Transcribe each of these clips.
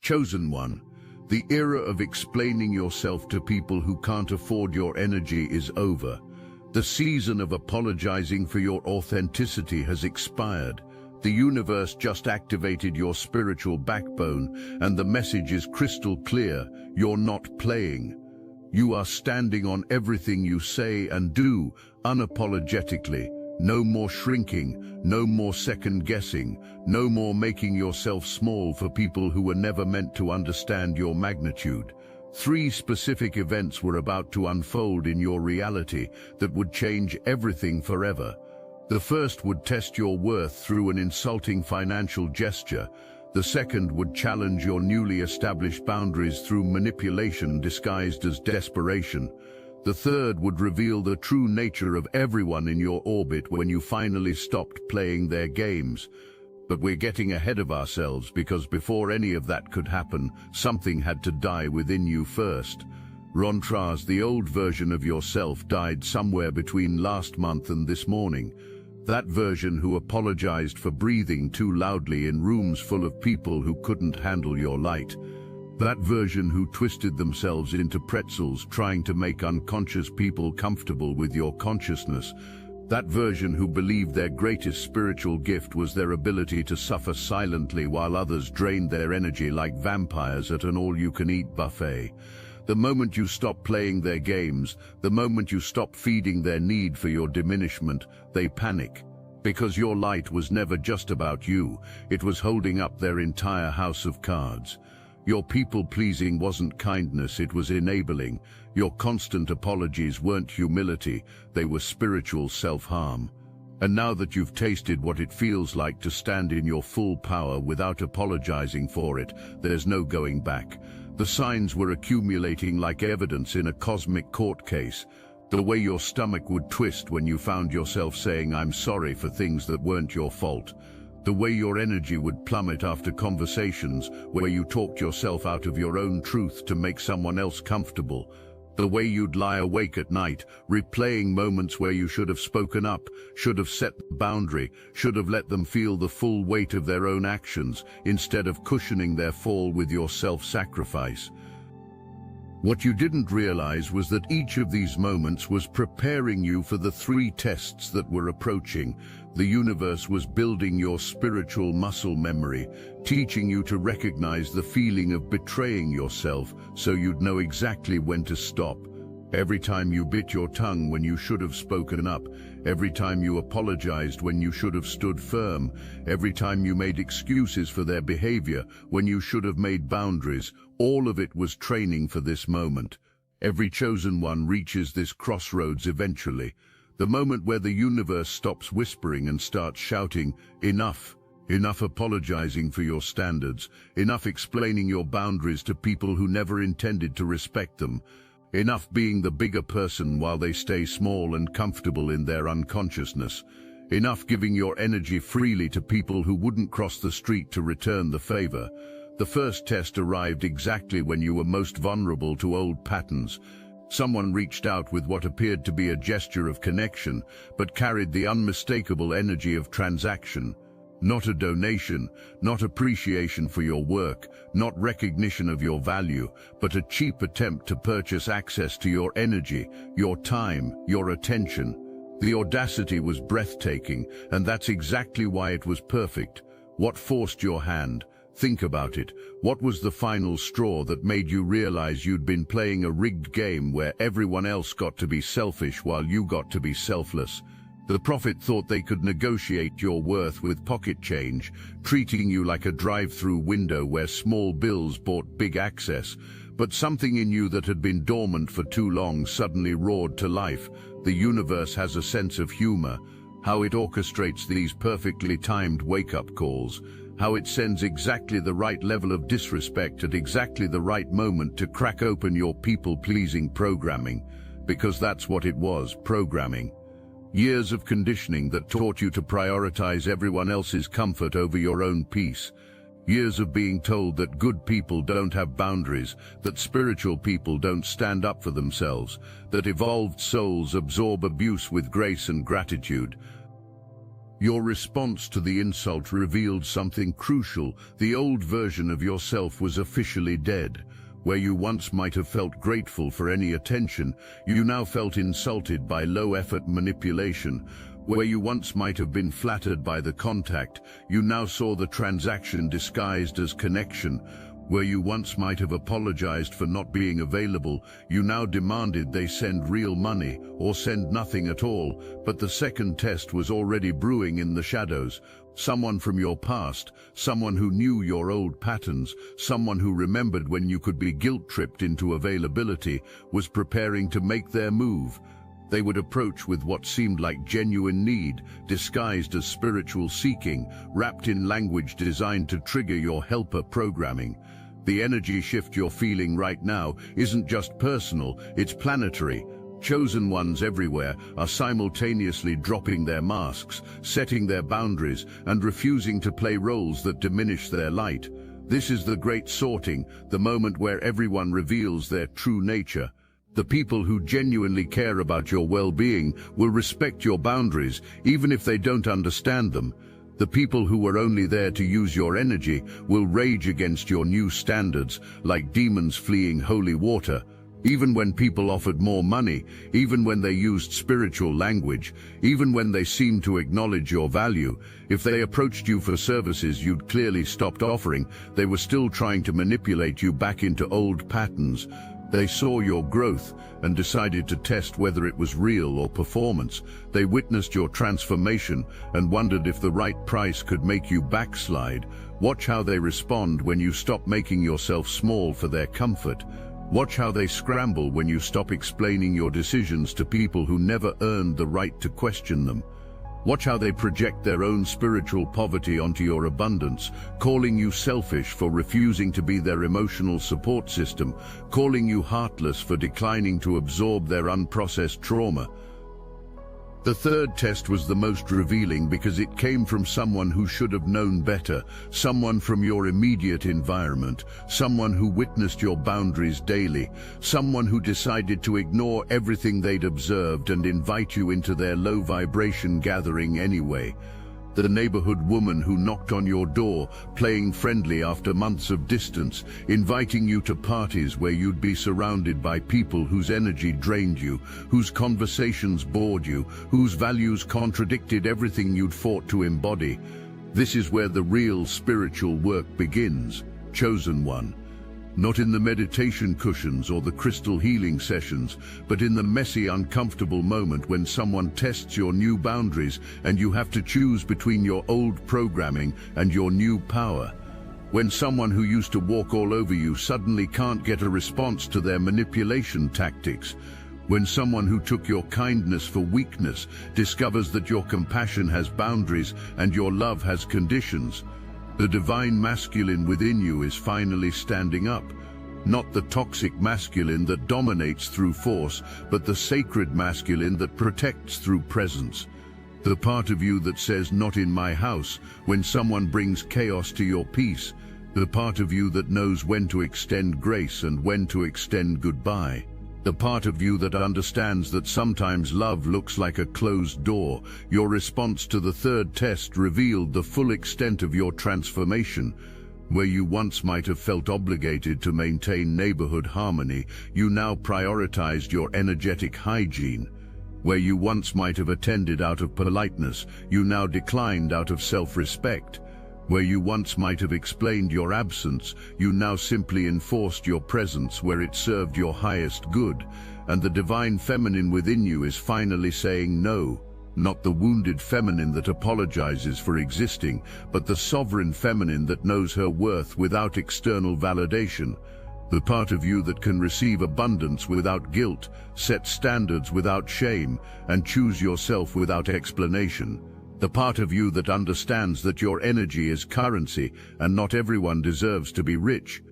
Chosen one, the era of explaining yourself to people who can't afford your energy is over. The season of apologizing for your authenticity has expired. The universe just activated your spiritual backbone, and the message is crystal clear: you're not playing. You are standing on everything you say and do, unapologetically. No more shrinking, no more second-guessing, no more making yourself small for people who were never meant to understand your magnitude. 3 specific events were about to unfold in your reality that would change everything forever. The first would test your worth through an insulting financial gesture. The second would challenge your newly established boundaries through manipulation disguised as desperation. The third would reveal the true nature of everyone in your orbit when you finally stopped playing their games. But we're getting ahead of ourselves, because before any of that could happen, something had to die within you first. Rontraz, the old version of yourself, died somewhere between last month and this morning. That version who apologized for breathing too loudly in rooms full of people who couldn't handle your light. That version who twisted themselves into pretzels trying to make unconscious people comfortable with your consciousness. That version who believed their greatest spiritual gift was their ability to suffer silently while others drained their energy like vampires at an all-you-can-eat buffet. The moment you stop playing their games, the moment you stop feeding their need for your diminishment, they panic. Because your light was never just about you, it was holding up their entire house of cards. Your people-pleasing wasn't kindness, it was enabling. Your constant apologies weren't humility, they were spiritual self-harm. And now that you've tasted what it feels like to stand in your full power without apologizing for it, there's no going back. The signs were accumulating like evidence in a cosmic court case. The way your stomach would twist when you found yourself saying "I'm sorry" for things that weren't your fault. The way your energy would plummet after conversations where you talked yourself out of your own truth to make someone else comfortable. The way you'd lie awake at night, replaying moments where you should have spoken up, should have set the boundary, should have let them feel the full weight of their own actions, instead of cushioning their fall with your self-sacrifice. What you didn't realize was that each of these moments was preparing you for the 3 tests that were approaching. The universe was building your spiritual muscle memory, teaching you to recognize the feeling of betraying yourself so you'd know exactly when to stop. Every time you bit your tongue when you should have spoken up, every time you apologized when you should have stood firm, every time you made excuses for their behavior when you should have made boundaries, all of it was training for this moment. Every chosen one reaches this crossroads eventually, the moment where the universe stops whispering and starts shouting, "Enough! Enough apologizing for your standards, enough explaining your boundaries to people who never intended to respect them. Enough being the bigger person while they stay small and comfortable in their unconsciousness. Enough giving your energy freely to people who wouldn't cross the street to return the favor." The first test arrived exactly when you were most vulnerable to old patterns. Someone reached out with what appeared to be a gesture of connection, but carried the unmistakable energy of transaction. Not a donation, not appreciation for your work, not recognition of your value, but a cheap attempt to purchase access to your energy, your time, your attention. The audacity was breathtaking, and that's exactly why it was perfect. What forced your hand? Think about it. What was the final straw that made you realize you'd been playing a rigged game where everyone else got to be selfish while you got to be selfless? The prophet thought they could negotiate your worth with pocket change, treating you like a drive-through window where small bills bought big access. But something in you that had been dormant for too long suddenly roared to life. The universe has a sense of humor, how it orchestrates these perfectly timed wake-up calls, how it sends exactly the right level of disrespect at exactly the right moment to crack open your people-pleasing programming. Because that's what it was, programming. Years of conditioning that taught you to prioritize everyone else's comfort over your own peace. Years of being told that good people don't have boundaries, that spiritual people don't stand up for themselves, that evolved souls absorb abuse with grace and gratitude. Your response to the insult revealed something crucial. The old version of yourself was officially dead. Where you once might have felt grateful for any attention, you now felt insulted by low-effort manipulation. Where you once might have been flattered by the contact, you now saw the transaction disguised as connection. Where you once might have apologized for not being available, you now demanded they send real money or send nothing at all. But the second test was already brewing in the shadows. Someone from your past, someone who knew your old patterns, someone who remembered when you could be guilt-tripped into availability, was preparing to make their move. They would approach with what seemed like genuine need, disguised as spiritual seeking, wrapped in language designed to trigger your helper programming. The energy shift you're feeling right now isn't just personal, it's planetary. Chosen ones everywhere are simultaneously dropping their masks, setting their boundaries, and refusing to play roles that diminish their light. This is the great sorting, the moment where everyone reveals their true nature. The people who genuinely care about your well-being will respect your boundaries, even if they don't understand them. The people who were only there to use your energy will rage against your new standards, like demons fleeing holy water. Even when people offered more money, even when they used spiritual language, even when they seemed to acknowledge your value, if they approached you for services you'd clearly stopped offering, they were still trying to manipulate you back into old patterns. They saw your growth and decided to test whether it was real or performance. They witnessed your transformation and wondered if the right price could make you backslide. Watch how they respond when you stop making yourself small for their comfort. Watch how they scramble when you stop explaining your decisions to people who never earned the right to question them. Watch how they project their own spiritual poverty onto your abundance, calling you selfish for refusing to be their emotional support system, calling you heartless for declining to absorb their unprocessed trauma. The third test was the most revealing because it came from someone who should have known better, someone from your immediate environment, someone who witnessed your boundaries daily, someone who decided to ignore everything they'd observed and invite you into their low-vibration gathering anyway. The neighborhood woman who knocked on your door, playing friendly after months of distance, inviting you to parties where you'd be surrounded by people whose energy drained you, whose conversations bored you, whose values contradicted everything you'd fought to embody. This is where the real spiritual work begins, chosen one. Not in the meditation cushions or the crystal healing sessions, but in the messy, uncomfortable moment when someone tests your new boundaries and you have to choose between your old programming and your new power. When someone who used to walk all over you suddenly can't get a response to their manipulation tactics. When someone who took your kindness for weakness discovers that your compassion has boundaries and your love has conditions. The divine masculine within you is finally standing up. Not the toxic masculine that dominates through force, but the sacred masculine that protects through presence. The part of you that says, "Not in my house," when someone brings chaos to your peace. The part of you that knows when to extend grace and when to extend goodbye. The part of you that understands that sometimes love looks like a closed door. Your response to the third test revealed the full extent of your transformation. Where you once might have felt obligated to maintain neighborhood harmony, you now prioritized your energetic hygiene. Where you once might have attended out of politeness, you now declined out of self-respect. Where you once might have explained your absence, you now simply enforced your presence where it served your highest good. And the divine feminine within you is finally saying no. Not the wounded feminine that apologizes for existing, but the sovereign feminine that knows her worth without external validation. The part of you that can receive abundance without guilt, set standards without shame, and choose yourself without explanation. The part of you that understands that your energy is currency and not everyone deserves to be rich.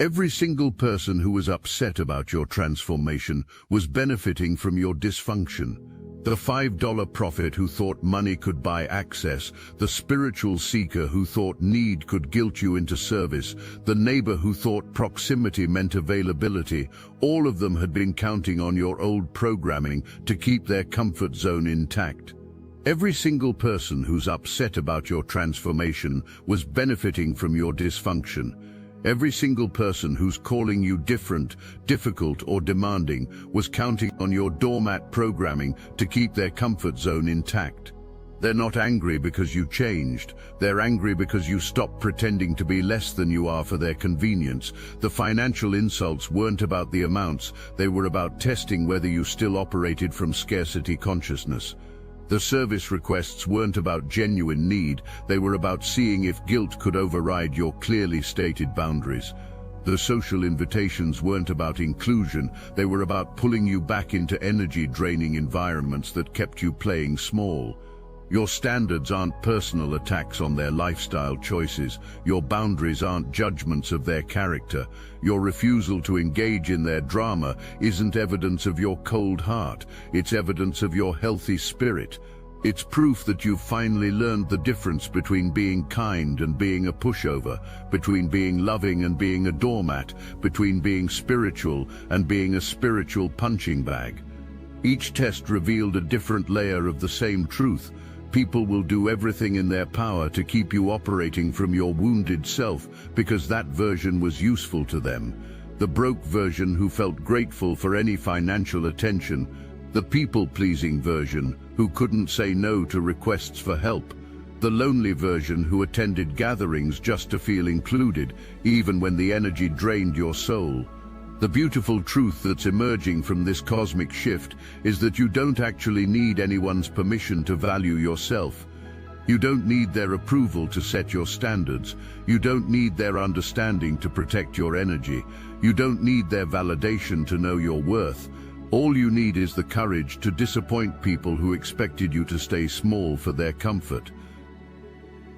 Every single person who was upset about your transformation was benefiting from your dysfunction. The $5 prophet who thought money could buy access, the spiritual seeker who thought need could guilt you into service, the neighbor who thought proximity meant availability, all of them had been counting on your old programming to keep their comfort zone intact. Every single person who's upset about your transformation was benefiting from your dysfunction. Every single person who's calling you different, difficult, or demanding was counting on your doormat programming to keep their comfort zone intact. They're not angry because you changed. They're angry because you stopped pretending to be less than you are for their convenience. The financial insults weren't about the amounts, they were about testing whether you still operated from scarcity consciousness. The service requests weren't about genuine need, they were about seeing if guilt could override your clearly stated boundaries. The social invitations weren't about inclusion, they were about pulling you back into energy-draining environments that kept you playing small. Your standards aren't personal attacks on their lifestyle choices. Your boundaries aren't judgments of their character. Your refusal to engage in their drama isn't evidence of your cold heart. It's evidence of your healthy spirit. It's proof that you've finally learned the difference between being kind and being a pushover, between being loving and being a doormat, between being spiritual and being a spiritual punching bag. Each test revealed a different layer of the same truth. People will do everything in their power to keep you operating from your wounded self because that version was useful to them. The broke version who felt grateful for any financial attention. The people-pleasing version who couldn't say no to requests for help. The lonely version who attended gatherings just to feel included, even when the energy drained your soul. The beautiful truth that's emerging from this cosmic shift is that you don't actually need anyone's permission to value yourself. You don't need their approval to set your standards. You don't need their understanding to protect your energy. You don't need their validation to know your worth. All you need is the courage to disappoint people who expected you to stay small for their comfort.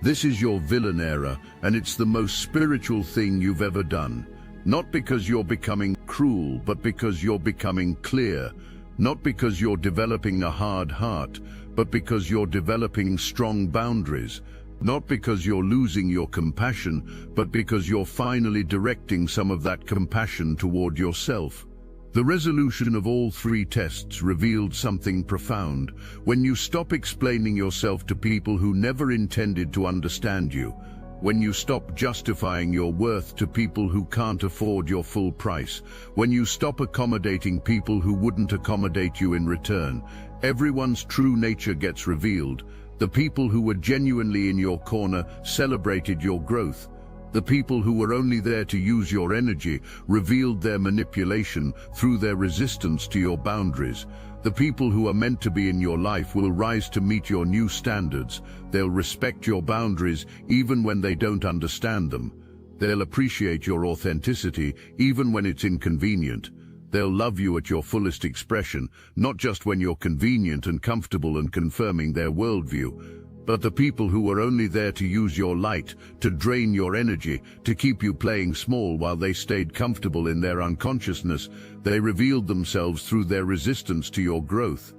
This is your villain era, and it's the most spiritual thing you've ever done. Not because you're becoming cruel, but because you're becoming clear. Not because you're developing a hard heart, but because you're developing strong boundaries. Not because you're losing your compassion, but because you're finally directing some of that compassion toward yourself. The resolution of all three tests revealed something profound. When you stop explaining yourself to people who never intended to understand you, when you stop justifying your worth to people who can't afford your full price, when you stop accommodating people who wouldn't accommodate you in return, everyone's true nature gets revealed. The people who were genuinely in your corner celebrated your growth. The people who were only there to use your energy revealed their manipulation through their resistance to your boundaries. The people who are meant to be in your life will rise to meet your new standards. They'll respect your boundaries even when they don't understand them. They'll appreciate your authenticity even when it's inconvenient. They'll love you at your fullest expression, not just when you're convenient and comfortable and confirming their worldview. But the people who were only there to use your light, to drain your energy, to keep you playing small while they stayed comfortable in their unconsciousness, they revealed themselves through their resistance to your growth.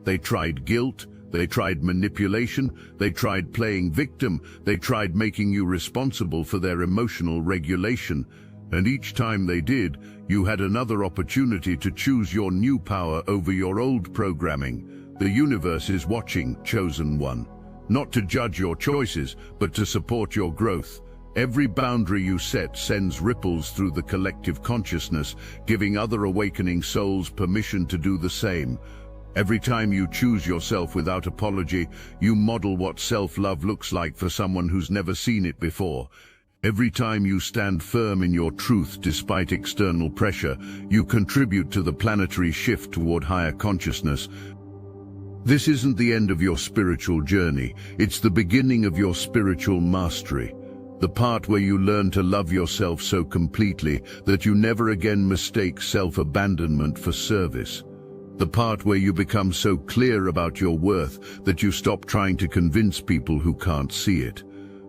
They tried guilt, they tried manipulation, they tried playing victim, they tried making you responsible for their emotional regulation. And each time they did, you had another opportunity to choose your new power over your old programming. The universe is watching, chosen one. Not to judge your choices, but to support your growth. Every boundary you set sends ripples through the collective consciousness, giving other awakening souls permission to do the same. Every time you choose yourself without apology, you model what self-love looks like for someone who's never seen it before. Every time you stand firm in your truth despite external pressure, you contribute to the planetary shift toward higher consciousness. This isn't the end of your spiritual journey, it's the beginning of your spiritual mastery. The part where you learn to love yourself so completely that you never again mistake self-abandonment for service. The part where you become so clear about your worth that you stop trying to convince people who can't see it.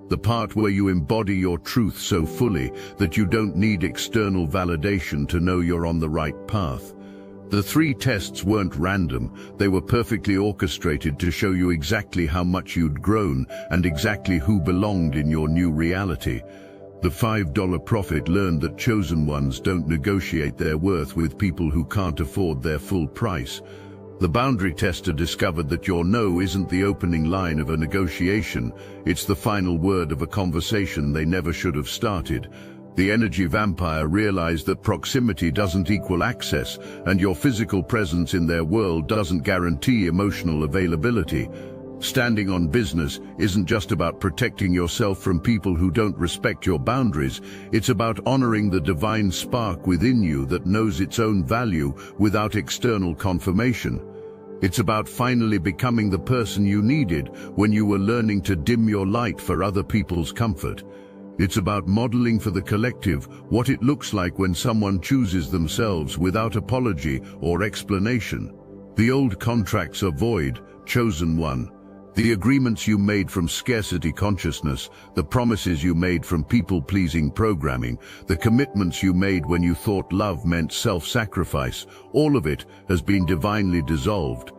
The part where you embody your truth so fully that you don't need external validation to know you're on the right path. The three tests weren't random, they were perfectly orchestrated to show you exactly how much you'd grown and exactly who belonged in your new reality. The $5 prophet learned that chosen ones don't negotiate their worth with people who can't afford their full price. The boundary tester discovered that your no isn't the opening line of a negotiation, it's the final word of a conversation they never should have started. The energy vampire realized that proximity doesn't equal access, and your physical presence in their world doesn't guarantee emotional availability. Standing on business isn't just about protecting yourself from people who don't respect your boundaries, it's about honoring the divine spark within you that knows its own value without external confirmation. It's about finally becoming the person you needed when you were learning to dim your light for other people's comfort. It's about modeling for the collective what it looks like when someone chooses themselves without apology or explanation. The old contracts are void, chosen one. The agreements you made from scarcity consciousness, the promises you made from people-pleasing programming, the commitments you made when you thought love meant self-sacrifice, all of it has been divinely dissolved.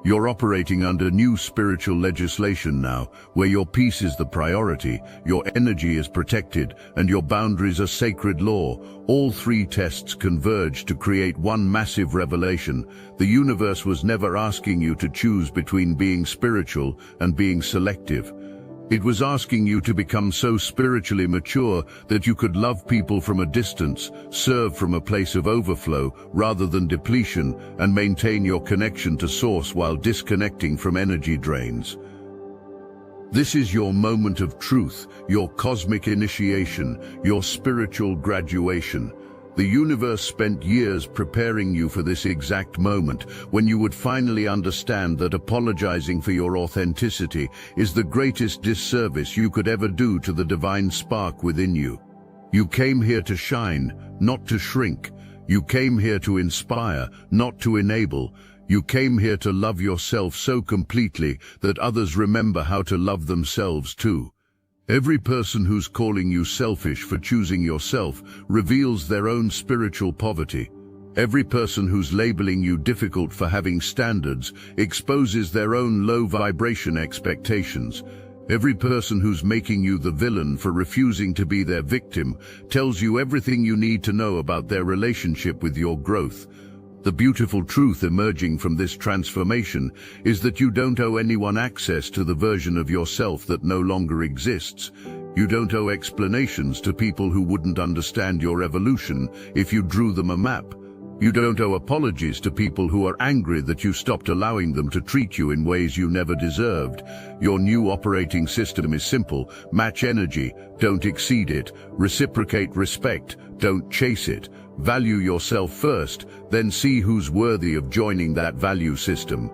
You're operating under new spiritual legislation now, where your peace is the priority, your energy is protected, and your boundaries are sacred law. All three tests converge to create one massive revelation. The universe was never asking you to choose between being spiritual and being selective. It was asking you to become so spiritually mature that you could love people from a distance, serve from a place of overflow rather than depletion, and maintain your connection to source while disconnecting from energy drains. This is your moment of truth, your cosmic initiation, your spiritual graduation. The universe spent years preparing you for this exact moment, when you would finally understand that apologizing for your authenticity is the greatest disservice you could ever do to the divine spark within you. You came here to shine, not to shrink. You came here to inspire, not to enable. You came here to love yourself so completely that others remember how to love themselves too. Every person who's calling you selfish for choosing yourself reveals their own spiritual poverty. Every person who's labeling you difficult for having standards exposes their own low vibration expectations. Every person who's making you the villain for refusing to be their victim tells you everything you need to know about their relationship with your growth. The beautiful truth emerging from this transformation is that you don't owe anyone access to the version of yourself that no longer exists. You don't owe explanations to people who wouldn't understand your evolution if you drew them a map. You don't owe apologies to people who are angry that you stopped allowing them to treat you in ways you never deserved. Your new operating system is simple: match energy, don't exceed it; reciprocate respect, don't chase it; value yourself first, then see who's worthy of joining that value system.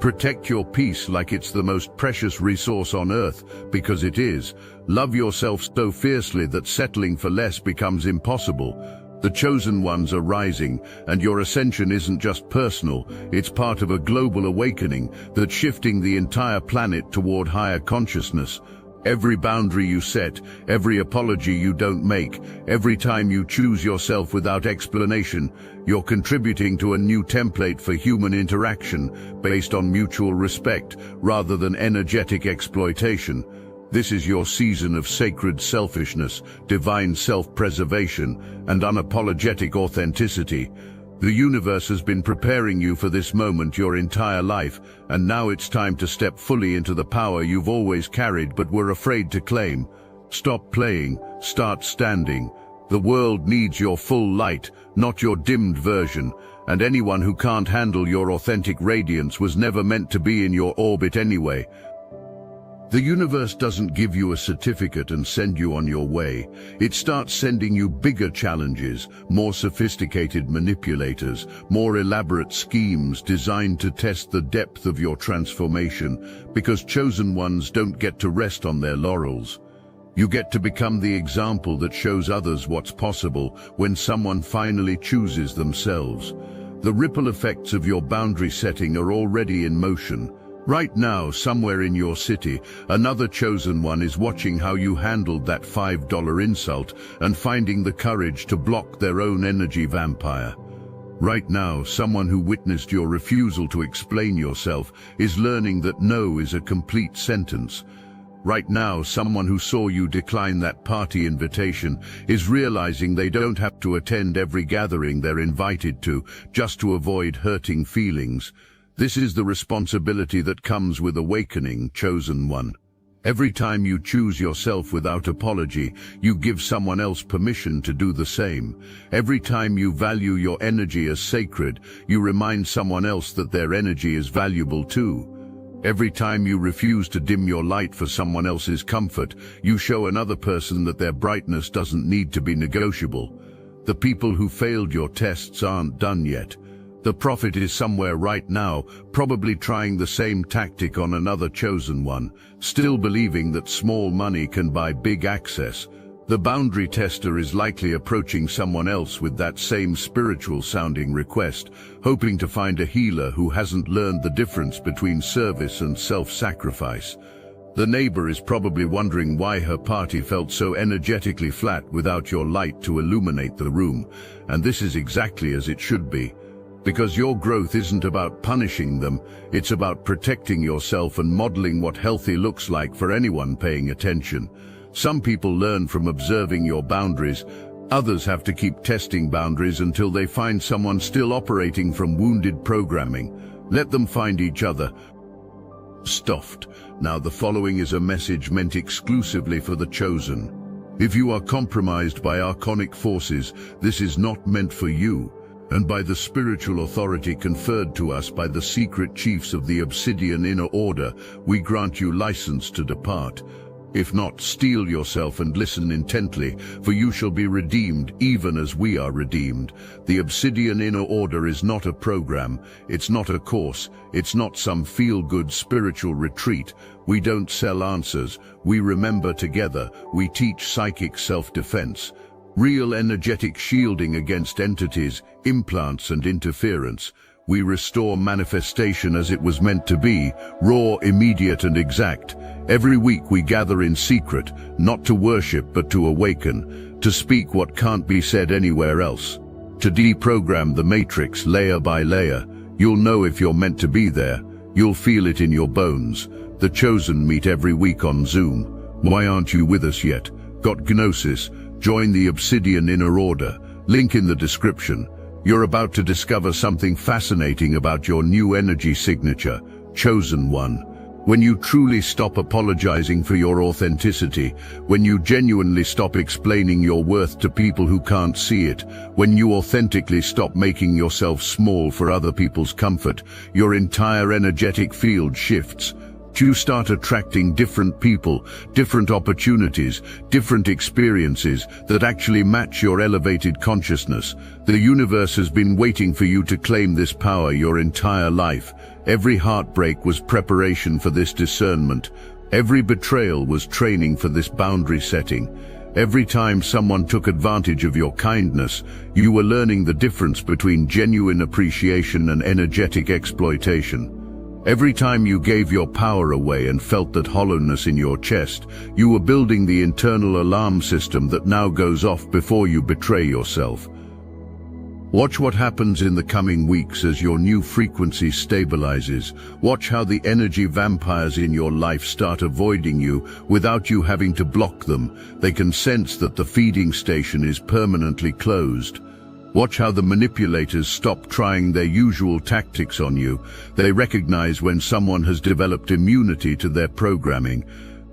Protect your peace like it's the most precious resource on earth, because it is. Love yourself so fiercely that settling for less becomes impossible. The chosen ones are rising, and your ascension isn't just personal, it's part of a global awakening that's shifting the entire planet toward higher consciousness. Every boundary you set, every apology you don't make, every time you choose yourself without explanation, you're contributing to a new template for human interaction based on mutual respect rather than energetic exploitation. This is your season of sacred selfishness, divine self-preservation, and unapologetic authenticity. The universe has been preparing you for this moment your entire life, and now it's time to step fully into the power you've always carried but were afraid to claim. Stop playing, start standing. The world needs your full light, not your dimmed version, and anyone who can't handle your authentic radiance was never meant to be in your orbit anyway. The universe doesn't give you a certificate and send you on your way. It starts sending you bigger challenges, more sophisticated manipulators, more elaborate schemes designed to test the depth of your transformation, because chosen ones don't get to rest on their laurels. You get to become the example that shows others what's possible when someone finally chooses themselves. The ripple effects of your boundary setting are already in motion. Right now, somewhere in your city, another chosen one is watching how you handled that $5 insult and finding the courage to block their own energy vampire. Right now, someone who witnessed your refusal to explain yourself is learning that no is a complete sentence. Right now, someone who saw you decline that party invitation is realizing they don't have to attend every gathering they're invited to just to avoid hurting feelings. This is the responsibility that comes with awakening, chosen one. Every time you choose yourself without apology, you give someone else permission to do the same. Every time you value your energy as sacred, you remind someone else that their energy is valuable too. Every time you refuse to dim your light for someone else's comfort, you show another person that their brightness doesn't need to be negotiable. The people who failed your tests aren't done yet. The prophet is somewhere right now, probably trying the same tactic on another chosen one, still believing that small money can buy big access. The boundary tester is likely approaching someone else with that same spiritual-sounding request, hoping to find a healer who hasn't learned the difference between service and self-sacrifice. The neighbor is probably wondering why her party felt so energetically flat without your light to illuminate the room, and this is exactly as it should be. Because your growth isn't about punishing them, it's about protecting yourself and modeling what healthy looks like for anyone paying attention. Some people learn from observing your boundaries. Others have to keep testing boundaries until they find someone still operating from wounded programming. Let them find each other. Stuffed. Now the following is a message meant exclusively for the chosen. If you are compromised by archonic forces, this is not meant for you. And by the spiritual authority conferred to us by the secret chiefs of the Obsidian Inner Order, we grant you license to depart. If not, steel yourself and listen intently, for you shall be redeemed even as we are redeemed. The Obsidian Inner Order is not a program, it's not a course, it's not some feel-good spiritual retreat. We don't sell answers, we remember together, we teach psychic self-defense. Real energetic shielding against entities, implants and interference. We restore manifestation as it was meant to be, raw, immediate and exact. Every week we gather in secret, not to worship but to awaken, to speak what can't be said anywhere else. To deprogram the matrix layer by layer. You'll know if you're meant to be there. You'll feel it in your bones. The chosen meet every week on Zoom. Why aren't you with us yet? Got Gnosis? Join the Obsidian Inner Order. Link in the description. You're about to discover something fascinating about your new energy signature, Chosen One. When you truly stop apologizing for your authenticity, when you genuinely stop explaining your worth to people who can't see it, when you authentically stop making yourself small for other people's comfort, your entire energetic field shifts. You start attracting different people, different opportunities, different experiences that actually match your elevated consciousness. The universe has been waiting for you to claim this power your entire life. Every heartbreak was preparation for this discernment. Every betrayal was training for this boundary setting. Every time someone took advantage of your kindness, you were learning the difference between genuine appreciation and energetic exploitation. Every time you gave your power away and felt that hollowness in your chest, you were building the internal alarm system that now goes off before you betray yourself. Watch what happens in the coming weeks as your new frequency stabilizes. Watch how the energy vampires in your life start avoiding you without you having to block them. They can sense that the feeding station is permanently closed. Watch how the manipulators stop trying their usual tactics on you. They recognize when someone has developed immunity to their programming.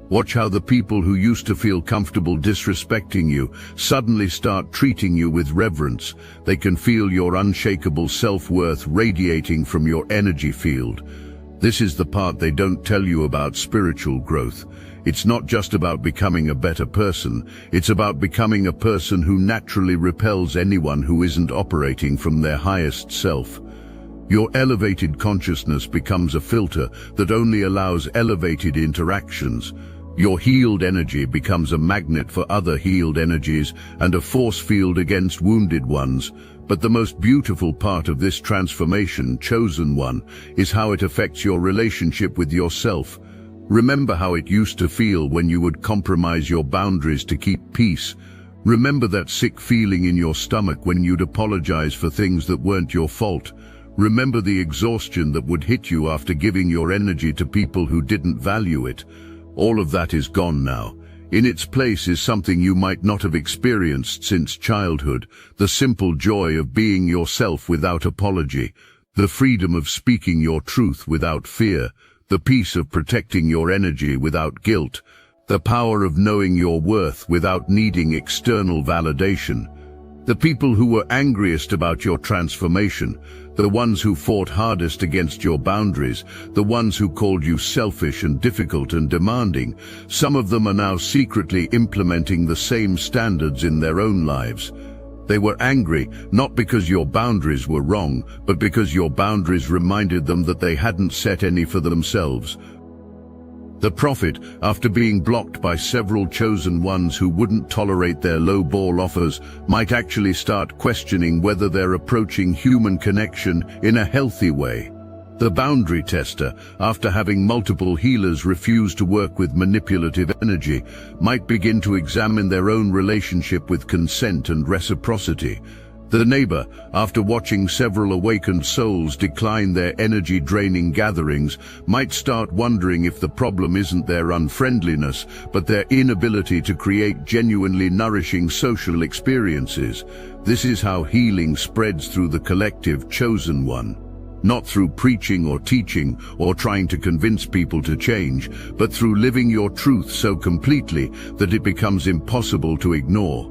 Watch how the people who used to feel comfortable disrespecting you suddenly start treating you with reverence. They can feel your unshakable self-worth radiating from your energy field. This is the part they don't tell you about spiritual growth. It's not just about becoming a better person, it's about becoming a person who naturally repels anyone who isn't operating from their highest self. Your elevated consciousness becomes a filter that only allows elevated interactions. Your healed energy becomes a magnet for other healed energies and a force field against wounded ones. But the most beautiful part of this transformation, Chosen One, is how it affects your relationship with yourself. Remember how it used to feel when you would compromise your boundaries to keep peace. Remember that sick feeling in your stomach when you'd apologize for things that weren't your fault. Remember the exhaustion that would hit you after giving your energy to people who didn't value it. All of that is gone now. In its place is something you might not have experienced since childhood, the simple joy of being yourself without apology. The freedom of speaking your truth without fear, the peace of protecting your energy without guilt, the power of knowing your worth without needing external validation. The people who were angriest about your transformation, the ones who fought hardest against your boundaries, the ones who called you selfish and difficult and demanding, some of them are now secretly implementing the same standards in their own lives. They were angry, not because your boundaries were wrong, but because your boundaries reminded them that they hadn't set any for themselves. The prophet, after being blocked by several chosen ones who wouldn't tolerate their low-ball offers, might actually start questioning whether they're approaching human connection in a healthy way. The boundary tester, after having multiple healers refuse to work with manipulative energy, might begin to examine their own relationship with consent and reciprocity. The neighbor, after watching several awakened souls decline their energy-draining gatherings, might start wondering if the problem isn't their unfriendliness, but their inability to create genuinely nourishing social experiences. This is how healing spreads through the collective chosen one. Not through preaching or teaching or trying to convince people to change, but through living your truth so completely that it becomes impossible to ignore.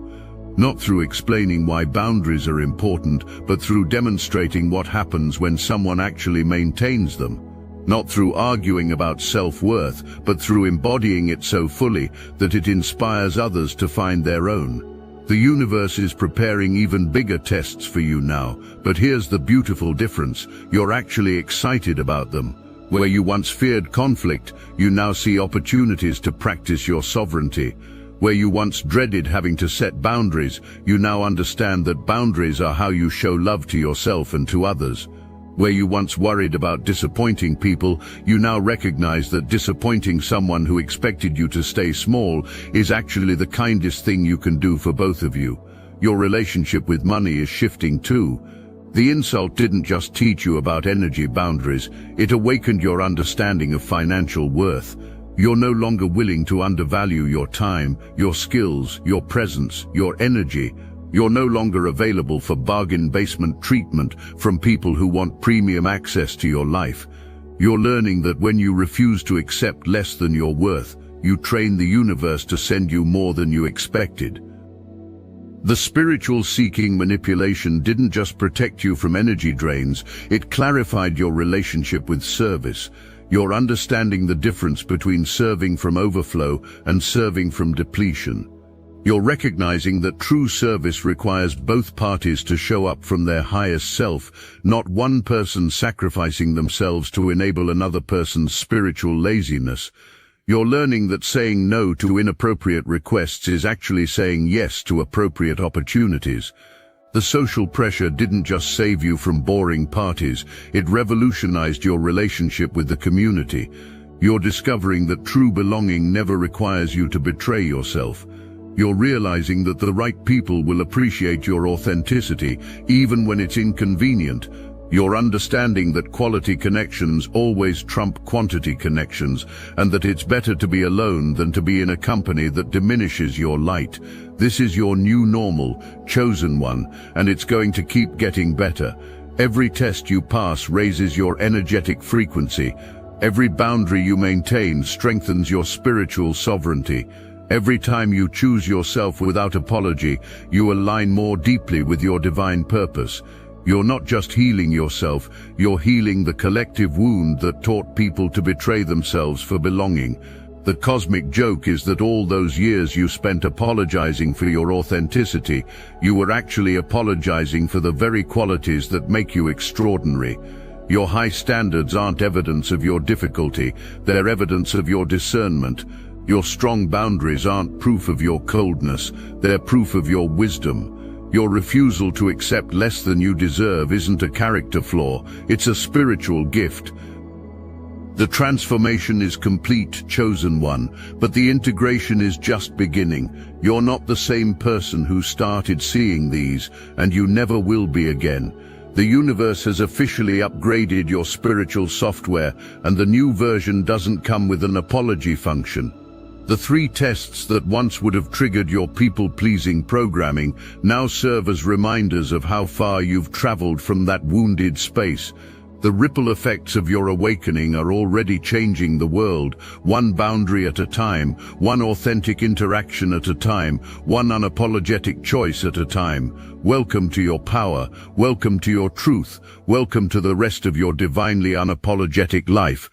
Not through explaining why boundaries are important, but through demonstrating what happens when someone actually maintains them. Not through arguing about self-worth, but through embodying it so fully that it inspires others to find their own. The universe is preparing even bigger tests for you now, but here's the beautiful difference: you're actually excited about them. Where you once feared conflict, you now see opportunities to practice your sovereignty. Where you once dreaded having to set boundaries, you now understand that boundaries are how you show love to yourself and to others. Where you once worried about disappointing people, you now recognize that disappointing someone who expected you to stay small is actually the kindest thing you can do for both of you. Your relationship with money is shifting too. The insult didn't just teach you about energy boundaries, it awakened your understanding of financial worth. You're no longer willing to undervalue your time, your skills, your presence, your energy. You're no longer available for bargain basement treatment from people who want premium access to your life. You're learning that when you refuse to accept less than your worth, you train the universe to send you more than you expected. The spiritual seeking manipulation didn't just protect you from energy drains, it clarified your relationship with service. You're understanding the difference between serving from overflow and serving from depletion. You're recognizing that true service requires both parties to show up from their highest self, not one person sacrificing themselves to enable another person's spiritual laziness. You're learning that saying no to inappropriate requests is actually saying yes to appropriate opportunities. The social pressure didn't just save you from boring parties, it revolutionized your relationship with the community. You're discovering that true belonging never requires you to betray yourself. You're realizing that the right people will appreciate your authenticity, even when it's inconvenient. You're understanding that quality connections always trump quantity connections, and that it's better to be alone than to be in a company that diminishes your light. This is your new normal, chosen one, and it's going to keep getting better. Every test you pass raises your energetic frequency. Every boundary you maintain strengthens your spiritual sovereignty. Every time you choose yourself without apology, you align more deeply with your divine purpose. You're not just healing yourself, you're healing the collective wound that taught people to betray themselves for belonging. The cosmic joke is that all those years you spent apologizing for your authenticity, you were actually apologizing for the very qualities that make you extraordinary. Your high standards aren't evidence of your difficulty, they're evidence of your discernment. Your strong boundaries aren't proof of your coldness, they're proof of your wisdom. Your refusal to accept less than you deserve isn't a character flaw, it's a spiritual gift. The transformation is complete, chosen one, but the integration is just beginning. You're not the same person who started seeing these, and you never will be again. The universe has officially upgraded your spiritual software, and the new version doesn't come with an apology function. The 3 tests that once would have triggered your people-pleasing programming now serve as reminders of how far you've traveled from that wounded space. The ripple effects of your awakening are already changing the world, one boundary at a time, one authentic interaction at a time, one unapologetic choice at a time. Welcome to your power, welcome to your truth, welcome to the rest of your divinely unapologetic life.